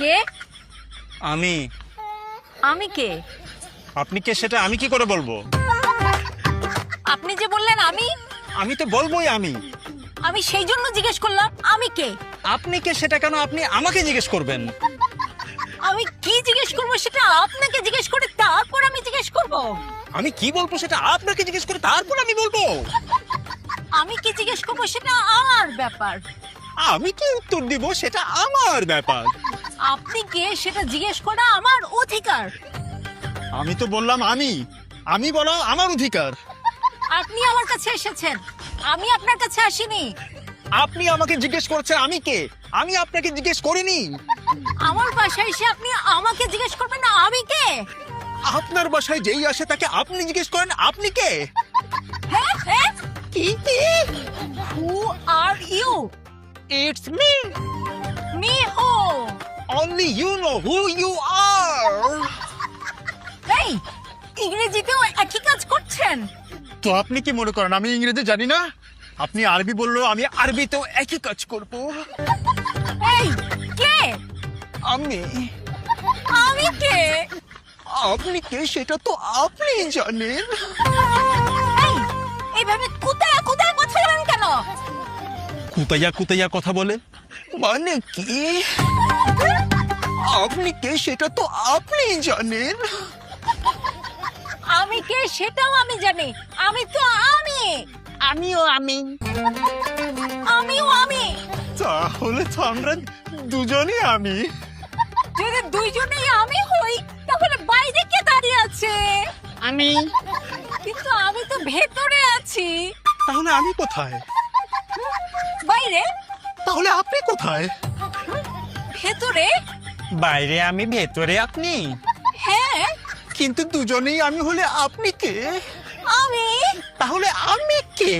কে? আমি। আমি কে? আপনি কে সেটা আমি কি করে বলবো? আপনি যে বললেন আমি, আমি তো বলবোই আমি। আমি সেই জন্য জিজ্ঞেস করলাম আমি কে। আপনি কে সেটা কেন আপনি আমাকে জিজ্ঞেস করবেন? আমি কি জিজ্ঞেস করবো সেটা আপনাকে জিজ্ঞেস করে তারপর আমি জিজ্ঞেস করব। আমি কি বলবো সেটা আপনাকে জিজ্ঞেস করে তারপর আমি বলবো। আমি কি জিজ্ঞেস করবো সেটা আমার ব্যাপার। আমি কি উত্তর দিব সেটা আমার ব্যাপার। আপনি কে সেটা জিজ্ঞেস করা আমার অধিকার। আমি তো বললাম আমি বলা আমার অধিকার। আপনি আমার কাছে এসেছেন, আমি আপনার কাছে আসিনি। আপনি আমাকে জিজ্ঞেস করছেন আমি কে, আমি আপনাকে জিজ্ঞেস করিনি। আমার বাসায় এসে আপনি আমাকে জিজ্ঞেস করবেন না আমি কে। আপনার বাসায় যেই আসে তাকে আপনি জিজ্ঞেস করেন আপনি কে। হ্যাঁ হ্যাঁ, কি? Who are you? It's me. Me who? Only you know who you are. এই ইংরেজিতেও একই কাজ করছেন। তো আপনি কি মনে করেন আমি ইংরেজি জানি না? আপনি আরবি বললেও আমি আরবিতেও একই কাজ করব। এই কে? আমি। আমি কে? আপনি কে সেটা তো আপনি জানেন। এই এইভাবে কুতায়া কুতায়া কথা বলেন কেন? কুতাইয়া কথা বলে মানে কি? আপনি কে সেটা তো আপনি জানেন। আমি কে সেটাও আমি জানি। আমি তো আমিও আমি। আমিও আমি। তাহলে তো আমরা দুজনই আমি। যদি দুইজনেই আমি হই তাহলে বাইরে কে দাঁড়িয়ে আছে? আমি। কিন্তু আমি তো ভেতরে আছি। তাহলে আমি কোথায়? বাইরে? তাহলে আপনি কোথায়? ভেতরে? বাইরে আমি, ভেতরে আপনি। হ্যাঁ কিন্তু দুজনেই আমি হলে আপনি কে? আমি। তাহলে আমি কে?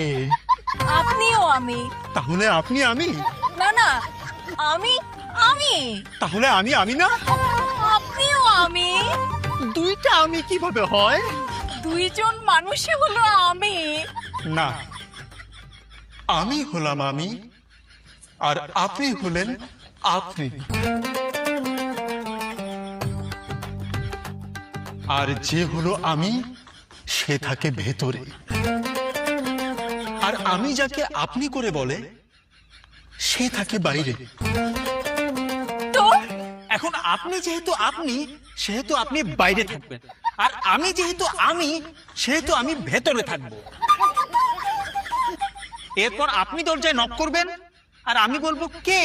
আপনিও আমি। তাহলে আপনি আমি। না না, আমি আমি। তাহলে আমি না। আপনিও আমি। দুইটা আমি কিভাবে হয়? দুইজন মানুষই হলো আমি। না, আমি হলাম আমি আর আপনি হলেন আপনি। আর যে হলো আমি সে থাকে ভেতরে। আর আমি যাকে আপনি করে বলে সে থাকে বাইরে। তো এখন আপনি যেহেতু আপনি সেহেতু আপনি বাইরে থাকবেন, আর আমি যেহেতু আমি সেহেতু আমি ভেতরে থাকবো। এরপর আপনি দরজায় নক করবেন আর আমি বলবো কে,